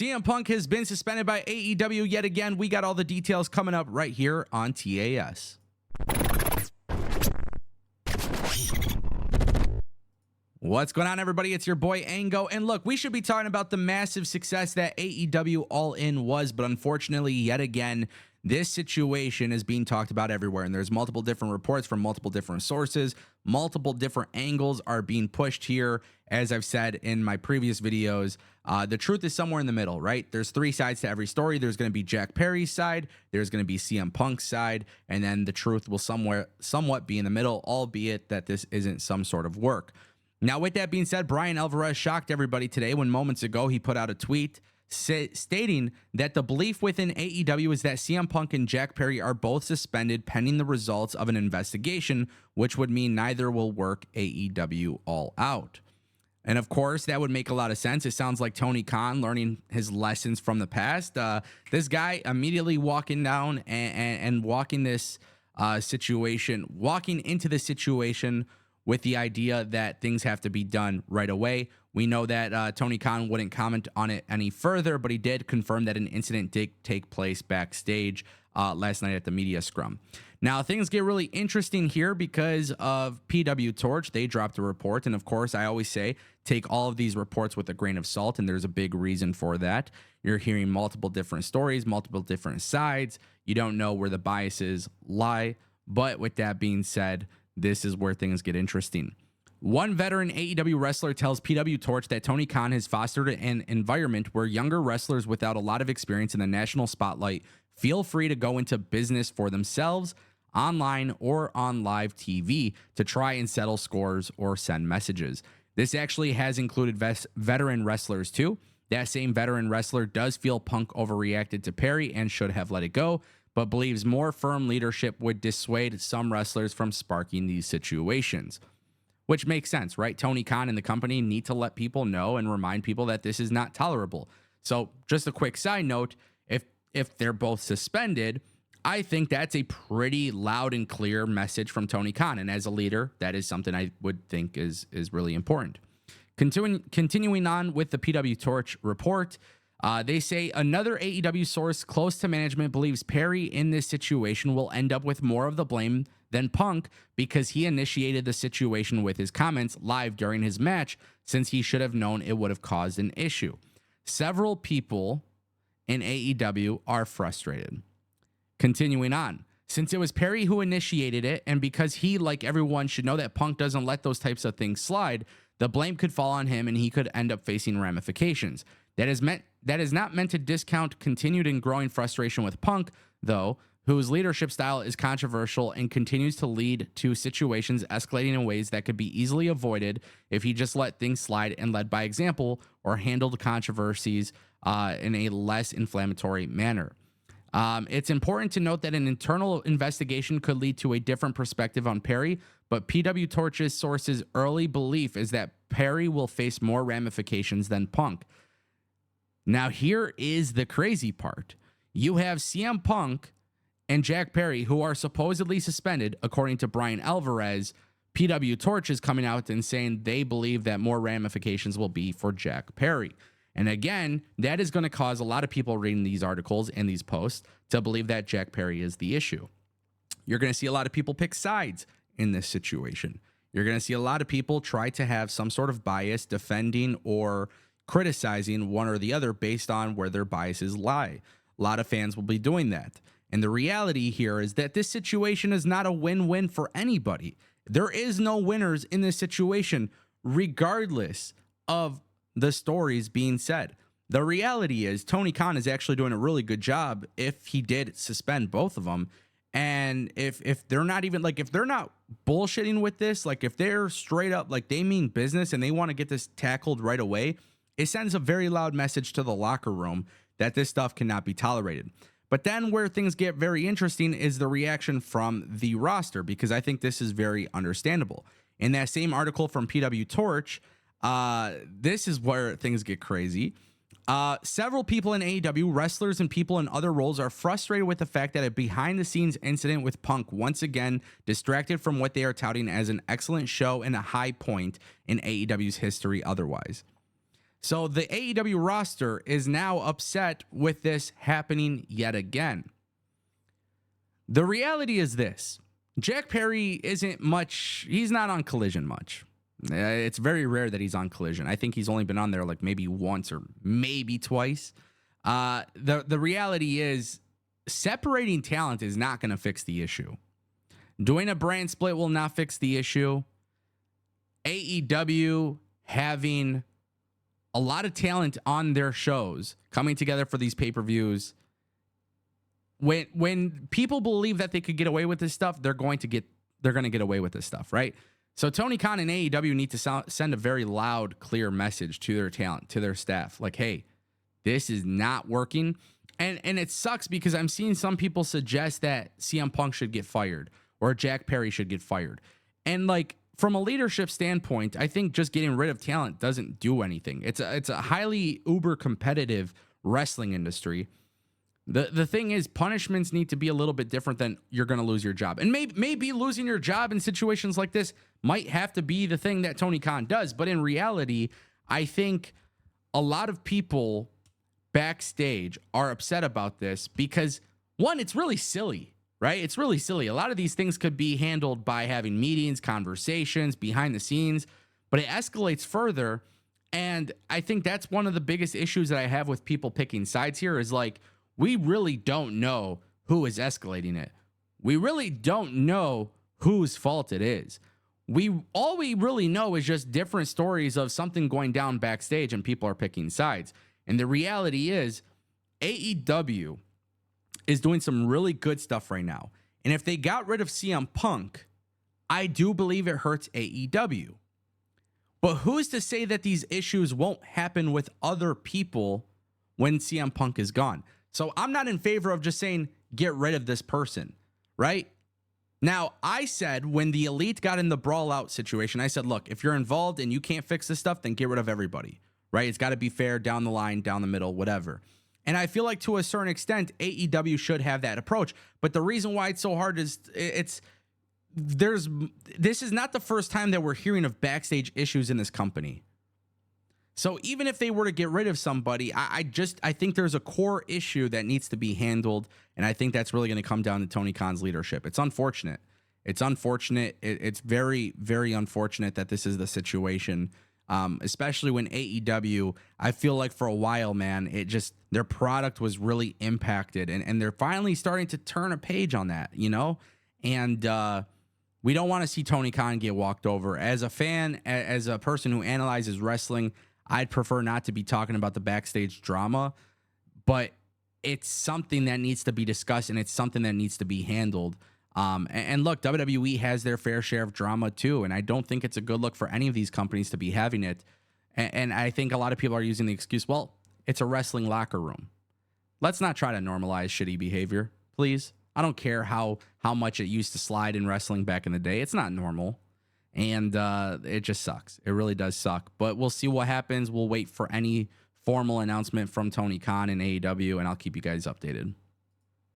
CM Punk has been suspended by AEW yet again. We got all the details coming up right here on TAS. What's going on, everybody? It's your boy Ango, and look, we should be talking about the massive success that AEW All In was, but unfortunately, yet again, this situation is being talked about everywhere, and there's multiple different reports from multiple different sources. Multiple different angles are being pushed here. As I've said in my previous videos, the truth is somewhere in the middle, right? There's three sides to every story. There's going to be Jack Perry's side, there's going to be CM Punk's side, and then the truth will somewhat be in the middle, albeit that this isn't some sort of work. Now, with that being said, Brian Alvarez shocked everybody today when moments ago he put out a tweet stating that the belief within AEW is that CM Punk and Jack Perry are both suspended pending the results of an investigation, which would mean neither will work AEW All Out. And of course, that would make a lot of sense. It sounds like Tony Khan learning his lessons from the past. This guy immediately walking down and walking this situation, walking into the situation with the idea that things have to be done right away. We know that Tony Khan wouldn't comment on it any further, but he did confirm that an incident did take place backstage last night at the media scrum. Now, things get really interesting here because of PW Torch. They dropped a report, and of course, I always say, take all of these reports with a grain of salt, and there's a big reason for that. You're hearing multiple different stories, multiple different sides. You don't know where the biases lie, but with that being said, this is where things get interesting. One veteran AEW wrestler tells PW Torch that Tony Khan has fostered an environment where younger wrestlers without a lot of experience in the national spotlight feel free to go into business for themselves, online or on live TV, to try and settle scores or send messages. This actually has included veteran wrestlers too. That same veteran wrestler does feel Punk overreacted to Perry and should have let it go, but believes more firm leadership would dissuade some wrestlers from sparking these situations. Which makes sense, right? Tony Khan and the company need to let people know and remind people that this is not tolerable. So just a quick side note, if they're both suspended, I think that's a pretty loud and clear message from Tony Khan. And as a leader, that is something I would think is really important. Continuing on with the PW Torch report, they say another AEW source close to management believes Perry in this situation will end up with more of the blame than Punk because he initiated the situation with his comments live during his match, since he should have known it would have caused an issue. Several people in AEW are frustrated. Continuing on, since it was Perry who initiated it, and because he, like everyone, should know that Punk doesn't let those types of things slide, the blame could fall on him and he could end up facing ramifications. That is not meant to discount continued and growing frustration with Punk, though, whose leadership style is controversial and continues to lead to situations escalating in ways that could be easily avoided if he just let things slide and led by example or handled controversies in a less inflammatory manner. It's important to note that an internal investigation could lead to a different perspective on Perry, but PW Torch's source's early belief is that Perry will face more ramifications than Punk. Now, here is the crazy part. You have CM Punk and Jack Perry, who are supposedly suspended, according to Brian Alvarez. PW Torch is coming out and saying they believe that more ramifications will be for Jack Perry. And again, that is going to cause a lot of people reading these articles and these posts to believe that Jack Perry is the issue. You're going to see a lot of people pick sides in this situation. You're going to see a lot of people try to have some sort of bias defending or criticizing one or the other based on where their biases lie. A lot of fans will be doing that. And the reality here is that this situation is not a win-win for anybody. There is no winners in this situation, regardless of the stories being said. The reality is Tony Khan is actually doing a really good job if he did suspend both of them. And if they're not even like, if they're not bullshitting with this, like if they're straight up, like they mean business and they want to get this tackled right away, it sends a very loud message to the locker room that this stuff cannot be tolerated. But then where things get very interesting is the reaction from the roster, because I think this is very understandable. In that same article from PW Torch, this is where things get crazy. Several people in AEW, wrestlers and people in other roles, are frustrated with the fact that a behind-the-scenes incident with Punk once again distracted from what they are touting as an excellent show and a high point in AEW's history otherwise. So the AEW roster is now upset with this happening yet again. The reality is this: Jack Perry isn't much, he's not on Collision much. It's very rare that he's on Collision. I think he's only been on there like maybe once or maybe twice. The reality is separating talent is not going to fix the issue. Doing a brand split will not fix the issue. AEW having a lot of talent on their shows coming together for these pay-per-views. When people believe that they could get away with this stuff, they're going to get away with this stuff, right? So Tony Khan and AEW need to send a very loud, clear message to their talent, to their staff. Like, hey, this is not working. And it sucks because I'm seeing some people suggest that CM Punk should get fired or Jack Perry should get fired. And like, from a leadership standpoint, I think just getting rid of talent doesn't do anything. It's a highly uber competitive wrestling industry. The thing is, punishments need to be a little bit different than you're going to lose your job. And maybe losing your job in situations like this might have to be the thing that Tony Khan does. But in reality, I think a lot of people backstage are upset about this because, one, it's really silly, right? It's really silly. A lot of these things could be handled by having meetings, conversations, behind the scenes, but it escalates further. And I think that's one of the biggest issues that I have with people picking sides here is like, we really don't know who is escalating it. We really don't know whose fault it is. All we really know is just different stories of something going down backstage and people are picking sides. And the reality is AEW is doing some really good stuff right now. And if they got rid of CM Punk, I do believe it hurts AEW. But who's to say that these issues won't happen with other people when CM Punk is gone? So I'm not in favor of just saying, get rid of this person, right? Now, I said when the Elite got in the brawl out situation, I said, look, if you're involved and you can't fix this stuff, then get rid of everybody, right? It's got to be fair down the line, down the middle, whatever. And I feel like to a certain extent, AEW should have that approach. But the reason why it's so hard is this is not the first time that we're hearing of backstage issues in this company. So even if they were to get rid of somebody, I think there's a core issue that needs to be handled. And I think that's really going to come down to Tony Khan's leadership. It's unfortunate. It's unfortunate. It's very, very unfortunate that this is the situation. Especially when AEW, I feel like for a while, man, their product was really impacted and they're finally starting to turn a page on that, you know? And we don't want to see Tony Khan get walked over. As a fan, as a person who analyzes wrestling, I'd prefer not to be talking about the backstage drama, but it's something that needs to be discussed and it's something that needs to be handled. And look, WWE has their fair share of drama too, and I don't think it's a good look for any of these companies to be having it. And I think a lot of people are using the excuse, well, it's a wrestling locker room. Let's not try to normalize shitty behavior, please. I don't care how much it used to slide in wrestling back in the day. It's not normal. And it just sucks. It really does suck. But we'll see what happens. We'll wait for any formal announcement from Tony Khan and AEW, and I'll keep you guys updated.